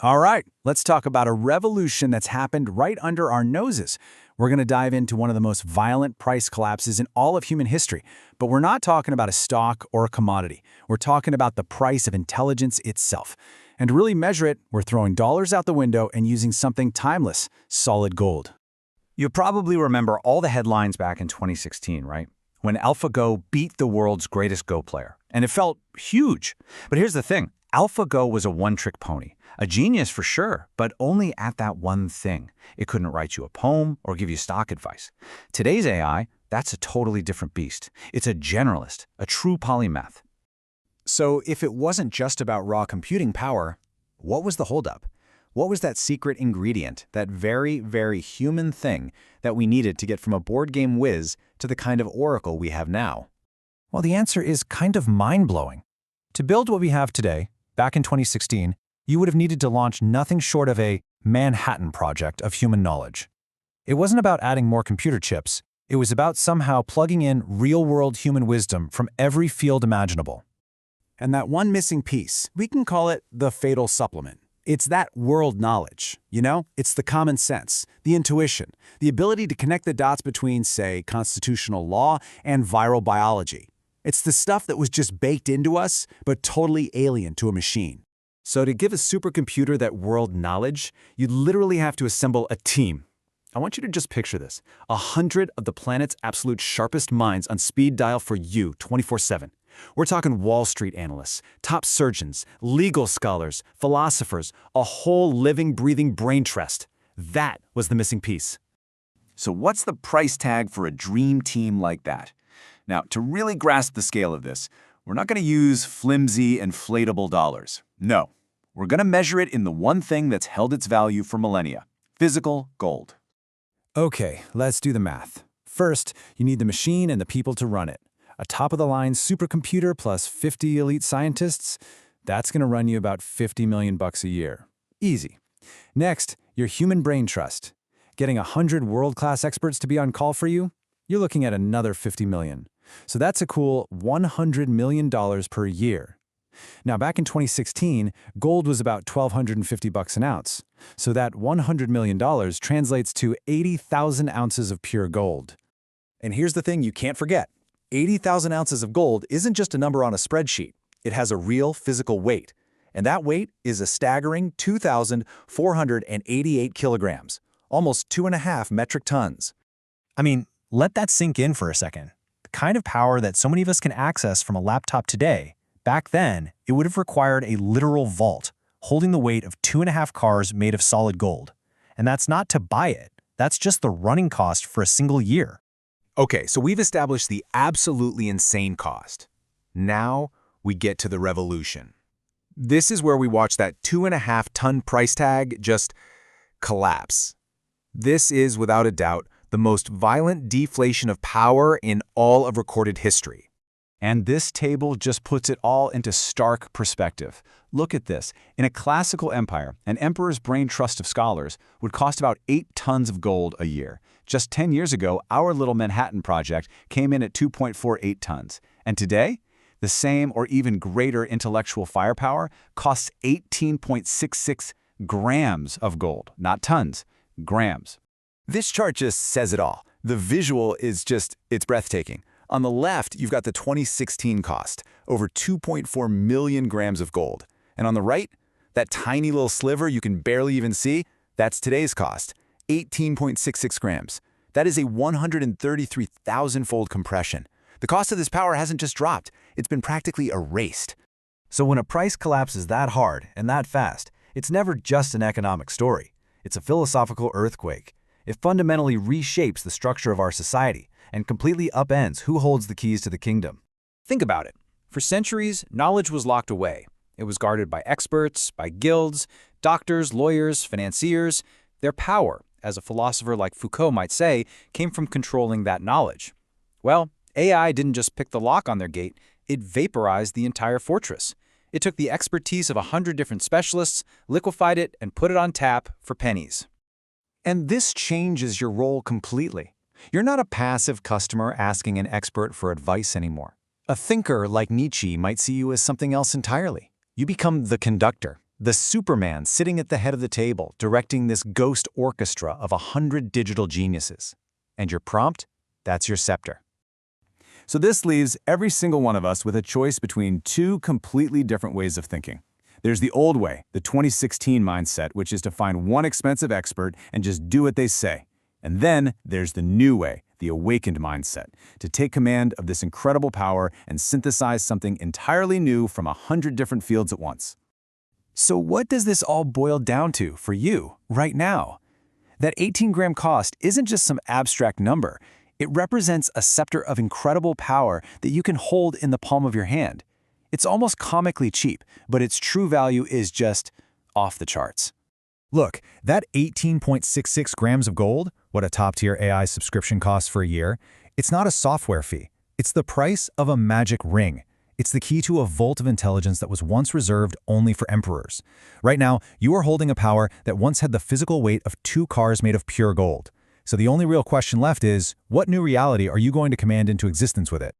All right, let's talk about a revolution that's happened right under our noses. We're going to dive into one of the most violent price collapses in all of human history. But we're not talking about a stock or a commodity. We're talking about the price of intelligence itself. And to really measure it, we're throwing dollars out the window and using something timeless, solid gold. You probably remember all the headlines back in 2016, right? When AlphaGo beat the world's greatest Go player. And it felt huge. But here's the thing. AlphaGo was a one-trick pony. A genius for sure, but only at that one thing. It couldn't write you a poem or give you stock advice. Today's AI, that's a totally different beast. It's a generalist, a true polymath. So if it wasn't just about raw computing power, what was the holdup? What was that secret ingredient, that very, very human thing that we needed to get from a board game whiz to the kind of oracle we have now? Well, the answer is kind of mind-blowing. To build what we have today, back in 2016, you would have needed to launch nothing short of a Manhattan Project of human knowledge. It wasn't about adding more computer chips. It was about somehow plugging in real-world human wisdom from every field imaginable. And that one missing piece, we can call it the fatal supplement. It's that world knowledge, It's the common sense, the intuition, the ability to connect the dots between, say, constitutional law and viral biology. It's the stuff that was just baked into us, but totally alien to a machine. So to give a supercomputer that world knowledge, you'd literally have to assemble a team. I want you to just picture this. 100 of the planet's absolute sharpest minds on speed dial for you 24/7. We're talking Wall Street analysts, top surgeons, legal scholars, philosophers, a whole living, breathing brain trust. That was the missing piece. So what's the price tag for a dream team like that? Now, to really grasp the scale of this, we're not going to use flimsy, inflatable dollars. No, we're going to measure it in the one thing that's held its value for millennia: physical gold. Okay, let's do the math. First, you need the machine and the people to run it. A top-of-the-line supercomputer plus 50 elite scientists, that's going to run you about $50 million a year. Easy. Next, your human brain trust. Getting 100 world-class experts to be on call for you, you're looking at another $50 million. So that's a cool $100 million per year. Now, back in 2016, gold was about $1,250 an ounce. So that $100 million translates to 80,000 ounces of pure gold. And here's the thing you can't forget. 80,000 ounces of gold isn't just a number on a spreadsheet. It has a real physical weight. And that weight is a staggering 2,488 kilograms, almost 2.5 metric tons. I mean, let that sink in for a second. The kind of power that so many of us can access from a laptop today, back then, it would have required a literal vault, holding the weight of 2.5 cars made of solid gold. And that's not to buy it. That's just the running cost for a single year. Okay, so we've established the absolutely insane cost. Now we get to the revolution. This is where we watch that 2.5-ton price tag just collapse. This is, without a doubt, the most violent deflation of power in all of recorded history. And this table just puts it all into stark perspective. Look at this. In a classical empire, an emperor's brain trust of scholars would cost about 8 tons of gold a year. Just 10 years ago, our little Manhattan Project came in at 2.48 tons. And today, the same or even greater intellectual firepower costs 18.66 grams of gold. Not tons, grams. This chart just says it all. The visual is it's breathtaking. On the left, you've got the 2016 cost, over 2.4 million grams of gold. And on the right, that tiny little sliver you can barely even see, that's today's cost, 18.66 grams. That is a 133,000-fold compression. The cost of this power hasn't just dropped, it's been practically erased. So when a price collapses that hard and that fast, it's never just an economic story. It's a philosophical earthquake. It fundamentally reshapes the structure of our society and completely upends who holds the keys to the kingdom. Think about it. For centuries, knowledge was locked away. It was guarded by experts, by guilds, doctors, lawyers, financiers. Their power, as a philosopher like Foucault might say, came from controlling that knowledge. Well, AI didn't just pick the lock on their gate, it vaporized the entire fortress. It took the expertise of 100 different specialists, liquefied it, and put it on tap for pennies. And this changes your role completely. You're not a passive customer asking an expert for advice anymore. A thinker like Nietzsche might see you as something else entirely. You become the conductor, The Superman sitting at the head of the table, directing this ghost orchestra of 100 digital geniuses. And your prompt? That's your scepter. So this leaves every single one of us with a choice between two completely different ways of thinking. There's the old way, the 2016 mindset, which is to find one expensive expert and just do what they say. And then there's the new way, the awakened mindset, to take command of this incredible power and synthesize something entirely new from 100 different fields at once. So what does this all boil down to for you, right now? That 18-gram cost isn't just some abstract number. It represents a scepter of incredible power that you can hold in the palm of your hand. It's almost comically cheap, but its true value is just off the charts. Look, that 18.66 grams of gold, what a top-tier AI subscription costs for a year, it's not a software fee. It's the price of a magic ring. It's the key to a vault of intelligence that was once reserved only for emperors. Right now, you are holding a power that once had the physical weight of 2 cars made of pure gold. So the only real question left is, what new reality are you going to command into existence with it?